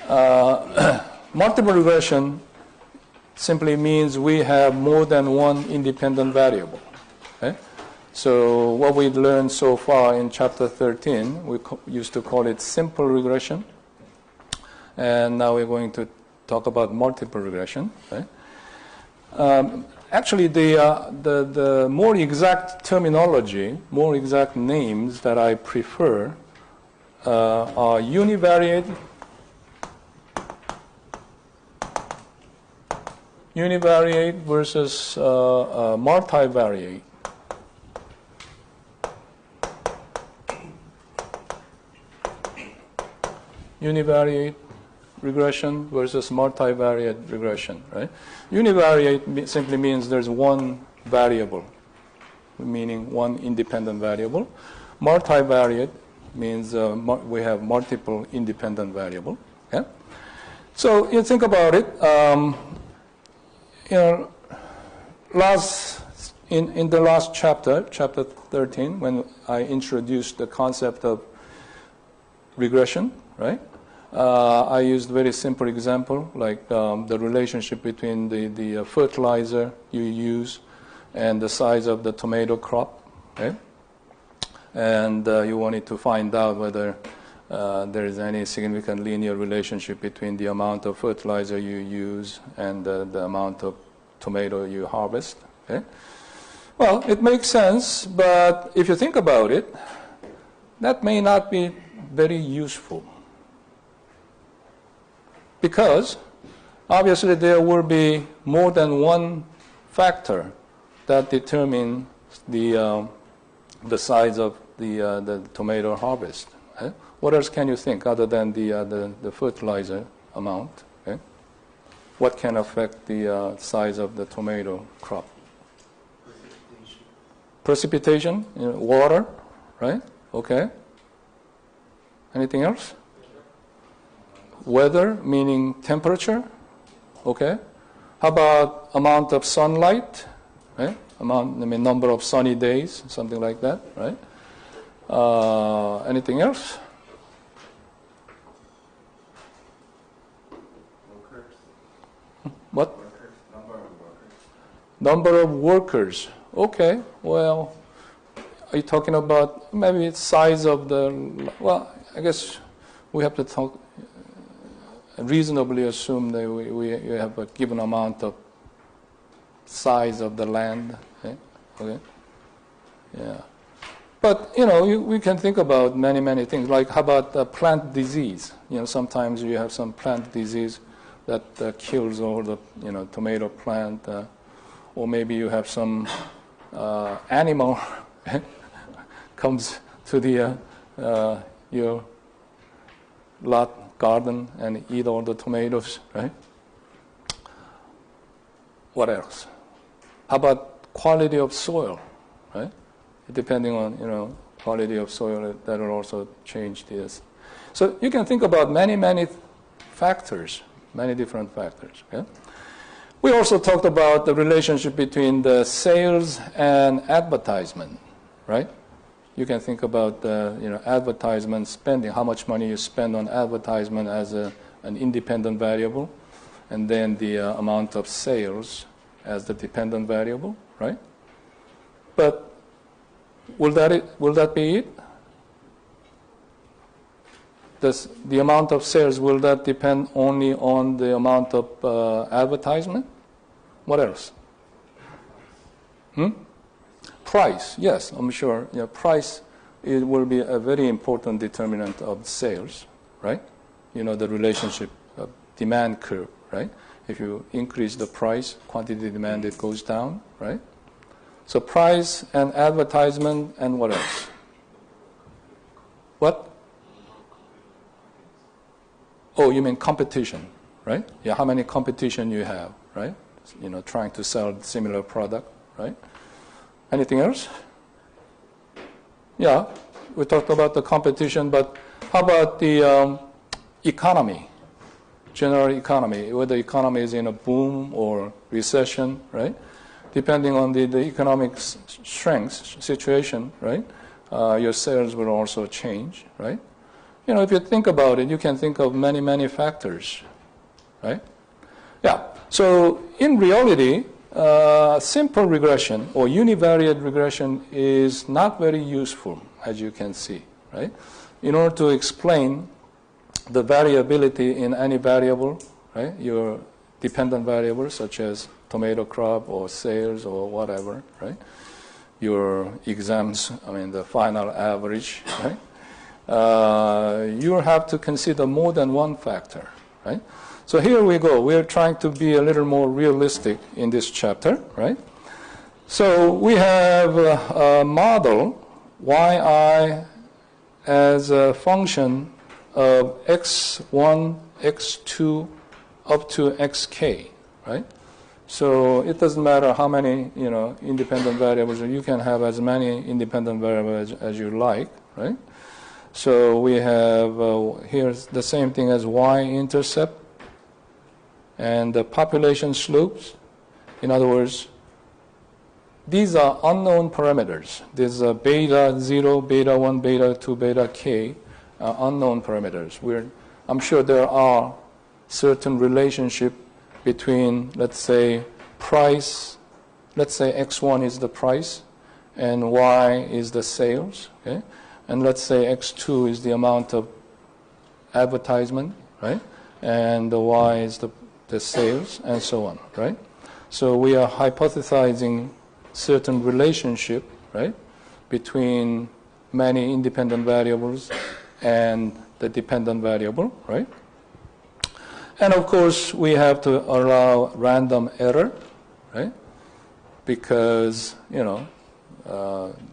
Multiple regression simply means we have more than one independent variable. Okay? So what we learned so far in chapter 13, we used to call it simple regression. And now we're going to talk about multiple regression. Right? Actually, the more exact terminology, more exact names that I prefer are univariate versus multivariate. Univariate regression versus multivariate regression, right? Univariate simply means there's one variable, meaning one independent variable. Multivariate means we have multiple independent variables. Okay? So you think about it. In the last chapter, chapter 13, when I introduced the concept of regression, right? I used very simple example, like the relationship between the fertilizer you use and the size of the tomato crop, okay? And you wanted to find out whether there is any significant linear relationship between the amount of fertilizer you use and the amount of tomato you harvest, okay? Well, it makes sense, but if you think about it, that may not be very useful. Because obviously there will be more than one factor that determine the size of the tomato harvest. Okay? What else can you think other than the fertilizer amount? Okay? What can affect the size of the tomato crop? Precipitation, water, right? Okay. Anything else? Weather, meaning temperature. Okay. How about amount of sunlight? Right? Number of sunny days, something like that, right? Anything else? Workers. What? Workers. Number of workers. Okay. Well, are you talking about maybe size of the? Well, I guess we have to talk. Reasonably assume that we have a given amount of size of the land. Okay. Yeah. But we can think about many things. Like how about plant disease? Sometimes you have some plant disease that kills all the tomato plant, or maybe you have some animal comes to the your lot garden and eat all the tomatoes, right? What else? How about quality of soil, right? Depending on quality of soil, that will also change this. So you can think about many factors, many different factors. Okay? We also talked about the relationship between the sales and advertisement, right? You can think about advertisement spending, how much money you spend on advertisement as an independent variable, and then the amount of sales as the dependent variable, right? But will that be it? Does the amount of sales, will that depend only on the amount of advertisement? What else? Price, yes, I'm sure. Price, it will be a very important determinant of sales, right? The relationship of demand curve, right? If you increase the price, quantity demand, it goes down, right? So price and advertisement and what else? What? Oh, you mean competition, right? Yeah, how many competition you have, right? Trying to sell similar product, right? Anything else? Yeah, we talked about the competition, but how about the economy, general economy, whether the economy is in a boom or recession, right? Depending on the economic strength situation, right? Your sales will also change, right? if you think about it, you can think of many, many factors, right? Yeah. So in reality, simple regression or univariate regression is not very useful, as you can see, right? In order to explain the variability in any variable, right? Your dependent variables such as tomato crop or sales or whatever, right? Your exams, the final average, right? You have to consider more than one factor, right? So here we go. We're trying to be a little more realistic in this chapter, right? So we have a model yi as a function of x1, x2, up to xk, right? So it doesn't matter how many, independent variables. You can have as many independent variables as you like, right? So we have here's the same thing as y-intercept and the population slopes. In other words, these are unknown parameters. These are beta 0, beta 1, beta 2, beta k are unknown parameters. I'm sure there are certain relationship between, let's say, price. Let's say x1 is the price and y is the sales, okay? And let's say x2 is the amount of advertisement, right? And the y is the sales, and so on, right? So we are hypothesizing certain relationship, right, between many independent variables and the dependent variable, right? And of course, we have to allow random error, right? Because,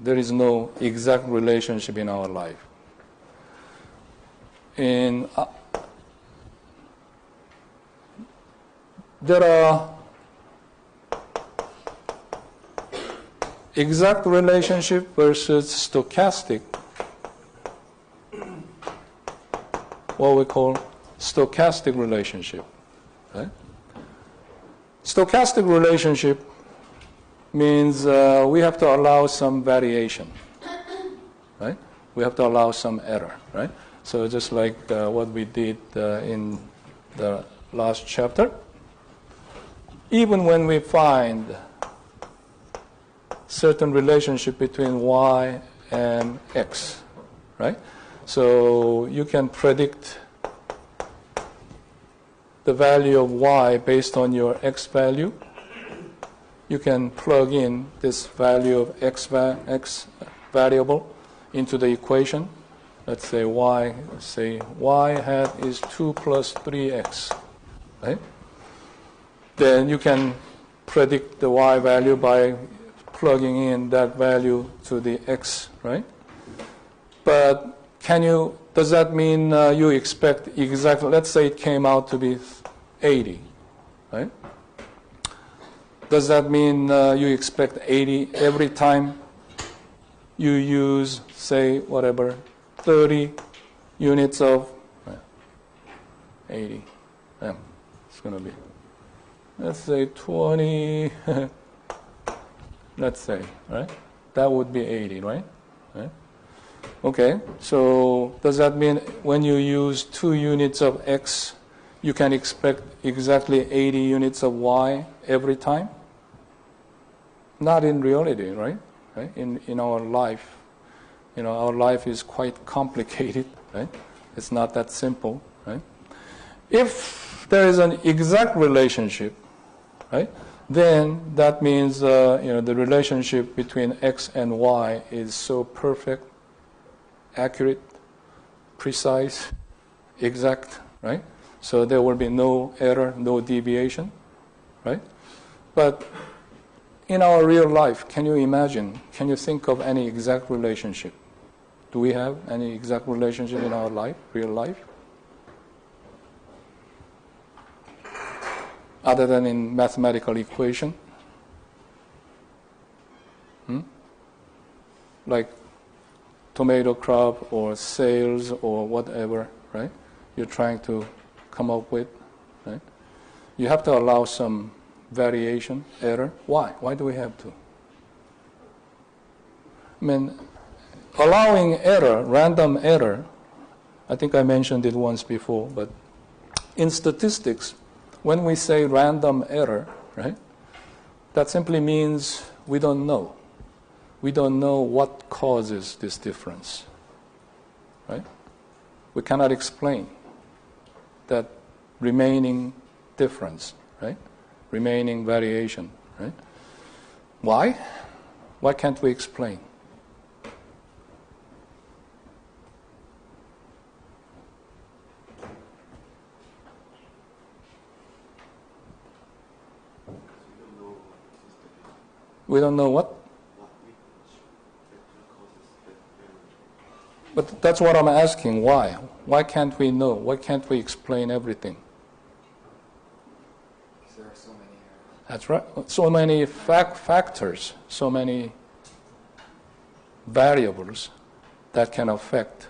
there is no exact relationship in our life. There are exact relationship versus stochastic, what we call stochastic relationship, right? Stochastic relationship means we have to allow some variation, right? We have to allow some error, right? So just like what we did in the last chapter, even when we find certain relationship between y and x, right? So you can predict the value of y based on your x value. You can plug in this value of x variable into the equation. Let's say y hat is 2 plus 3x, right? Then you can predict the y value by plugging in that value to the x, right? But does that mean you expect exactly, let's say it came out to be 80, right? Does that mean you expect 80 every time you use, say, 30 units of 80? Yeah, it's going to be, let's say 20, let's say, right? That would be 80, right? Okay, so does that mean when you use 2 units of x, you can expect exactly 80 units of y every time? Not in reality, right? In our life, our life is quite complicated, right? It's not that simple, right? If there is an exact relationship, right, then that means the relationship between x and y is so perfect, accurate, precise, exact, right? So there will be no error, no deviation, right? But in our real life, can you think of any exact relationship? Do we have any exact relationship in our life, real life? Other than in mathematical equation? Like tomato crop or sales or whatever, right? You're trying to come up with, right? You have to allow some variation, error. Why? Why do we have to? Allowing error, random error, I think I mentioned it once before, but in statistics, when we say random error, right, that simply means we don't know. We don't know what causes this difference, right? We cannot explain that remaining difference, right? Remaining variation, right? Why? Why can't we explain? We don't know what? But that's what I'm asking. Why? Why can't we know? Why can't we explain everything? Because there are so many errors. That's right. So many factors, so many variables that can affect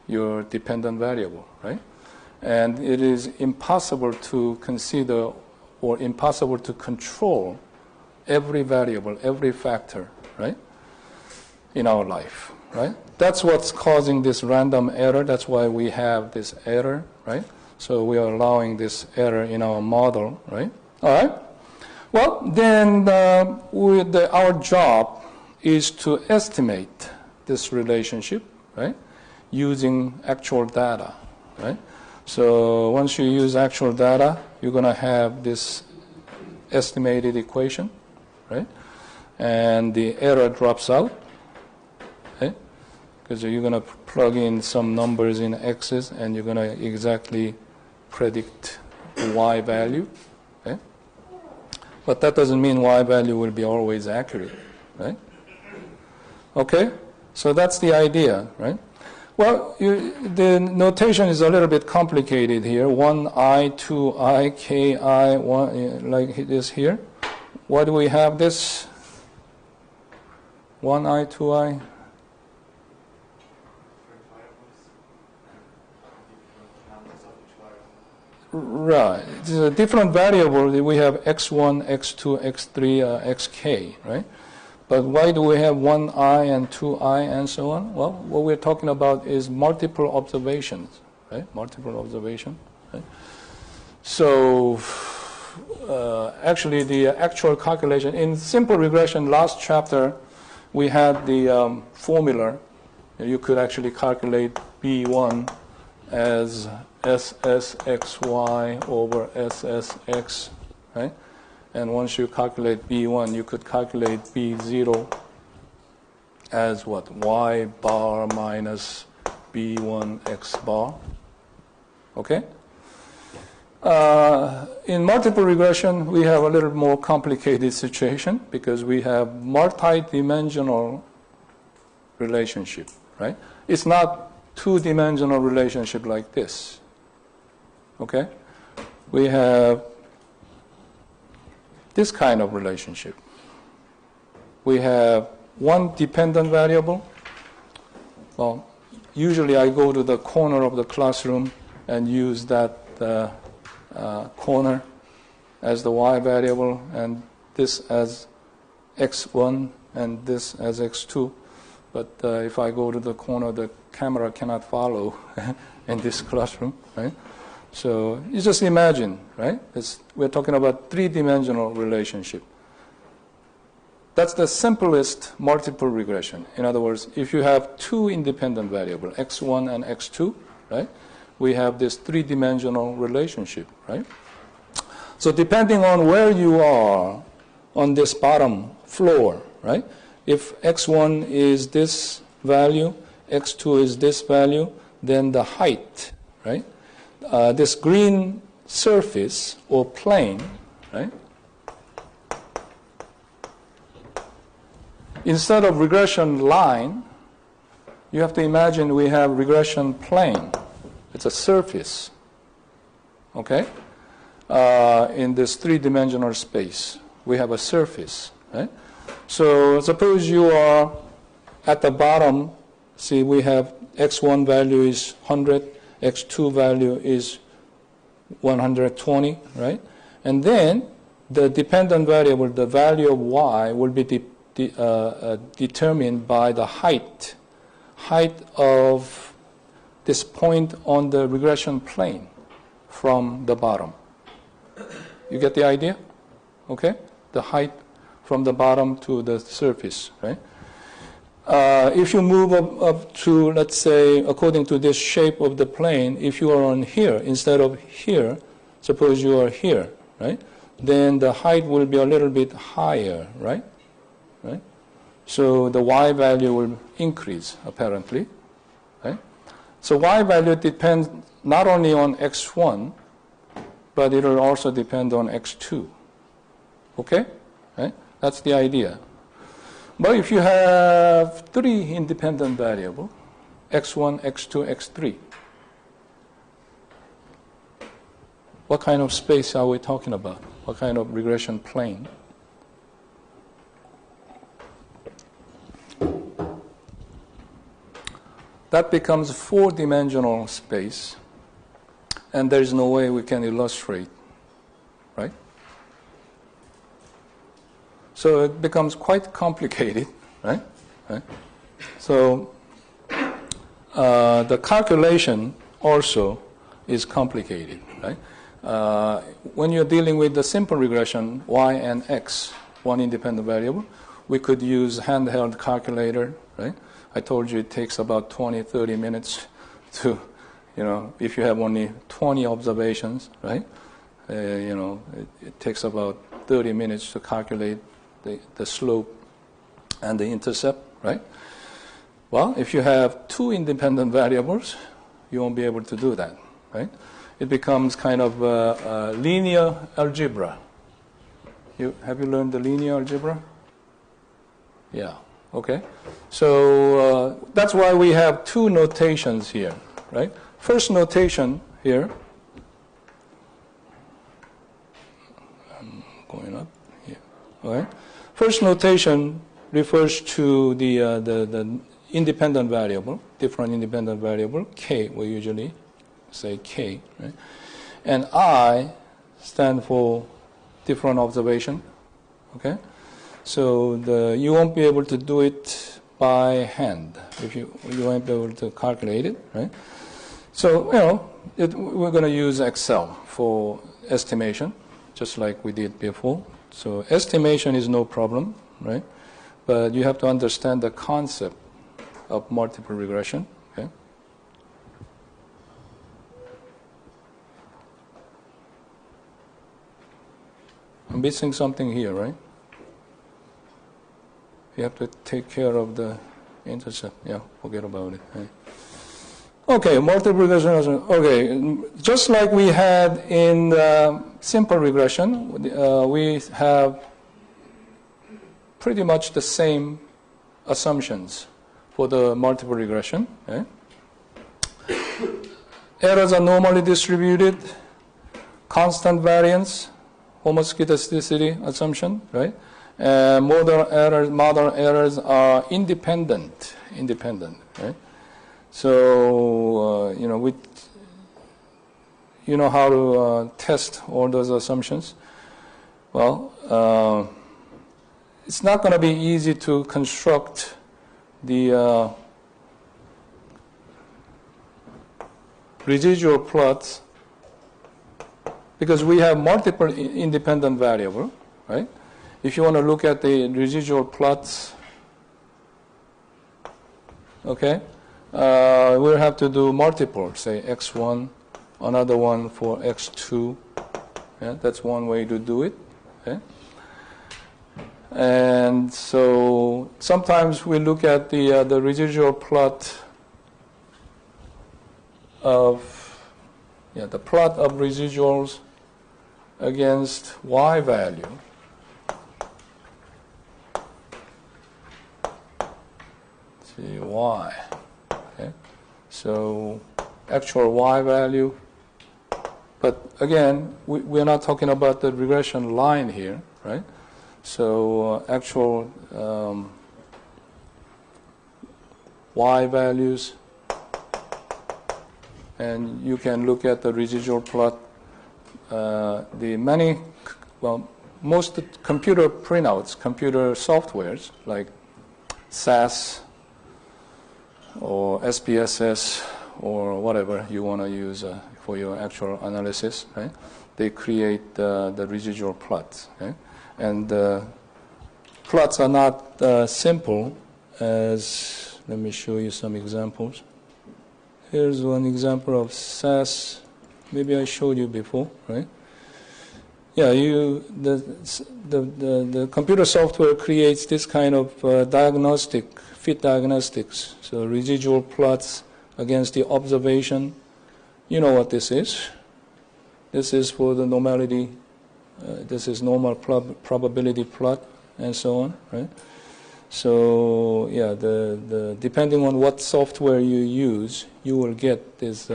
your dependent variable, right? And it is impossible to consider or impossible to control every variable, every factor, right, in our life, right? That's what's causing this random error. That's why we have this error, right? So we are allowing this error in our model, right? All right. Well, then our job is to estimate this relationship, right, using actual data, right? So once you use actual data, you're going to have this estimated equation, right? And the error drops out, right? Because you're going to plug in some numbers in x's and you're going to exactly predict the y value, right? But that doesn't mean y value will be always accurate, right? Okay? So that's the idea, right? Well, the notation is a little bit complicated here. 1i, 2i, ki, like it is here. Why do we have this? 1i, 2i? Right. It's a different variable. We have x1, x2, x3, xk, right? But why do we have 1i and 2i and so on? Well, what we're talking about is multiple observations, right? Multiple observation, right? So actually the actual calculation, in simple regression, last chapter, we had the formula. You could actually calculate B1 as SSXY over SSX, right? And once you calculate B1, you could calculate B0 as what? Y bar minus B1 X bar. Okay? In multiple regression, we have a little more complicated situation because we have multi-dimensional relationship, right? It's not two-dimensional relationship like this. Okay? We have this kind of relationship. We have one dependent variable. Well, usually I go to the corner of the classroom and use that corner as the y variable and this as x1 and this as x2. But if I go to the corner, the camera cannot follow in this classroom, right? So you just imagine, right? We're talking about three-dimensional relationship. That's the simplest multiple regression. In other words, if you have two independent variables, x1 and x2, right? We have this three-dimensional relationship, right? So depending on where you are on this bottom floor, right? If x1 is this value, x2 is this value, then the height, right? This green surface or plane, right? Instead of regression line, you have to imagine we have regression plane. It's a surface, okay? In this three-dimensional space, we have a surface, right? So suppose you are at the bottom. See, we have x1 value is 100, x2 value is 120, right? And then the dependent variable, the value of y, will be determined by the height of this point on the regression plane from the bottom. You get the idea? Okay? The height from the bottom to the surface, right? If you move up to, let's say, according to this shape of the plane, if you are on here, instead of here, suppose you are here, right? Then the height will be a little bit higher, right? Right? So the y value will increase, apparently, right? So y value depends not only on x1, but it will also depend on x2. Okay? Right? That's the idea. But if you have three independent variables, x1, x2, x3, what kind of space are we talking about? What kind of regression plane? That becomes four-dimensional space, and there's no way we can illustrate, right? So it becomes quite complicated, right? Right? So the calculation also is complicated, right? When you're dealing with the simple regression, y and x, one independent variable, we could use handheld calculator, right? I told you it takes about 20, 30 minutes to, if you have only 20 observations, right? It takes about 30 minutes to calculate the slope and the intercept, right? Well, if you have two independent variables, you won't be able to do that, right? It becomes kind of linear algebra. Have you learned the linear algebra? Yeah, okay. So that's why we have two notations here, right? First notation here, I'm going up here, all right? First notation refers to the independent variable, different independent variable, k, we usually say k, right? And I stand for different observation, okay? So you won't be able to do it by hand. You won't be able to calculate it, right? So, we're going to use Excel for estimation, just like we did before. So estimation is no problem, right? But you have to understand the concept of multiple regression, okay? I'm missing something here, right? You have to take care of the intercept. Yeah, forget about it. Right? Okay, multiple regression. Okay, just like we had in simple regression, we have pretty much the same assumptions for the multiple regression. Okay? Errors are normally distributed, constant variance, homoscedasticity assumption, right? Model errors are independent, right? So, you know how to test all those assumptions? Well, it's not going to be easy to construct the residual plots because we have multiple independent variables, right? If you want to look at the residual plots, okay, we'll have to do multiple, say x1, another one for x2. Yeah, that's one way to do it. Okay? And so sometimes we look at the residual plot of, the plot of residuals against y value. Y. Okay? So actual y value. But again, we're not talking about the regression line here, right? So actual y values. And you can look at the residual plot. Most computer printouts, computer softwares like SAS or SPSS or whatever you want to use for your actual analysis, right? They create the residual plots, okay? And plots are not simple as, let me show you some examples. Here's one example of SAS. Maybe I showed you before, right? Yeah, the computer software creates this kind of fit diagnostics. So residual plots against the observation. You know what this is. This is for the normality. This is normal probability plot and so on, right? So yeah, the depending on what software you use, you will get this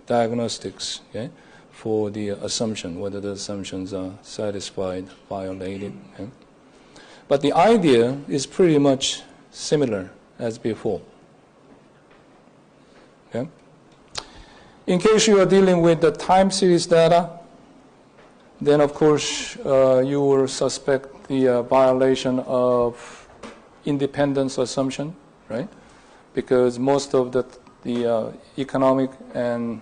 diagnostics, okay, for the assumption, whether the assumptions are satisfied, violated. Okay? But the idea is pretty much similar as before. Okay? In case you are dealing with the time series data, then of course you will suspect the violation of independence assumption, right? Because most of the economic and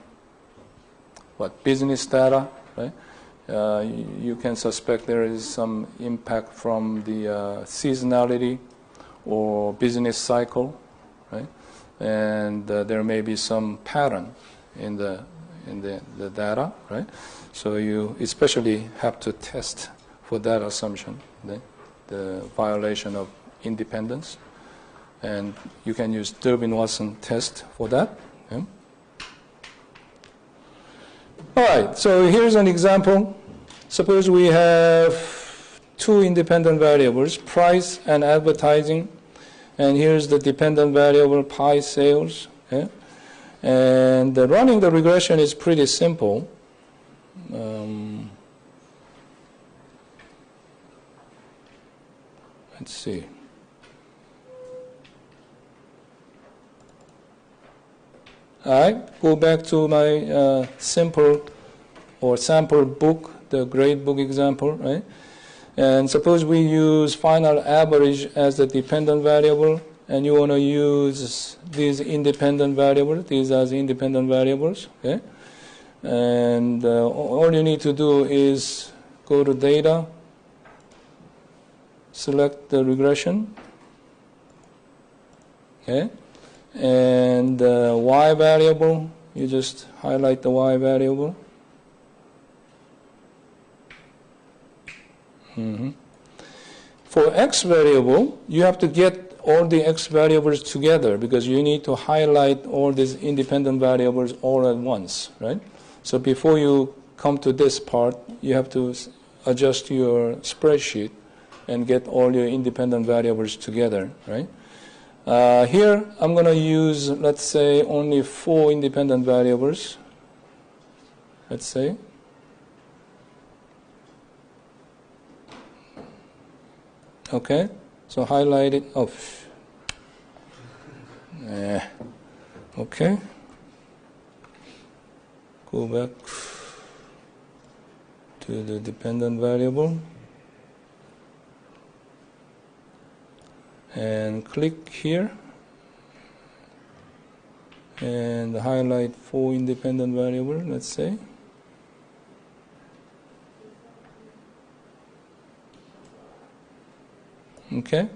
business data, right? You can suspect there is some impact from the seasonality or business cycle, right? And there may be some pattern in the data, right? So you especially have to test for that assumption, the violation of independence, and you can use Durbin-Watson test for that. Okay? All right, so here's an example. Suppose we have two independent variables, price and advertising, and here's the dependent variable, pie sales. Okay? And running the regression is pretty simple. Let's see. All right, go back to my simple or sample book, the grade book example, right? And suppose we use final average as the dependent variable, and you want to use these independent variables, these as independent variables, okay? And all you need to do is go to data, select the regression, okay? And y variable, you just highlight the y variable. For x variable, you have to get all the x variables together because you need to highlight all these independent variables all at once, right? So before you come to this part, you have to adjust your spreadsheet and get all your independent variables together, right? Here, I'm going to use, let's say, only 4 independent variables. Let's say. Okay, so highlight it. Oh, okay. Go back to the dependent variable. And click here and highlight 4 independent variables, let's say. Okay,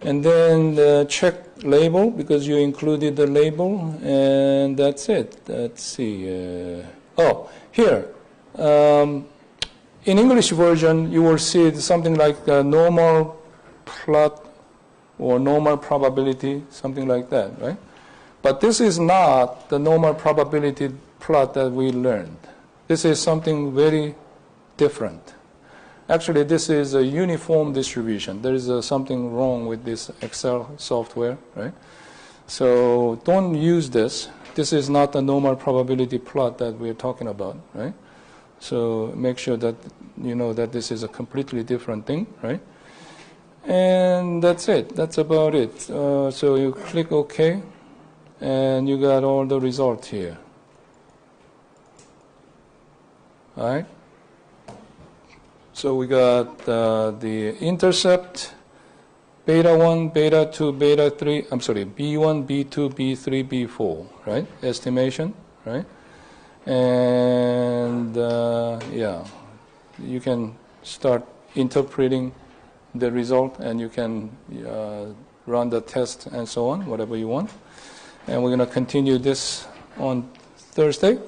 and then the check label because you included the label, and that's it. Let's see. Oh, here. In English version, you will see something like the normal plot or normal probability, something like that, right? But this is not the normal probability plot that we learned. This is something very different. Actually, this is a uniform distribution. There is something wrong with this Excel software, right? So don't use this. This is not the normal probability plot that we're talking about, right? So make sure that you know that this is a completely different thing, right? And that's it. That's about it. So you click OK, and you got all the results here. All right? So we got the intercept, beta 1, beta 2, beta 3, I'm sorry, B1, B2, B3, B4, right? Estimation, right? And yeah, you can start interpreting the result and you can run the test and so on, whatever you want. And we're going to continue this on Thursday.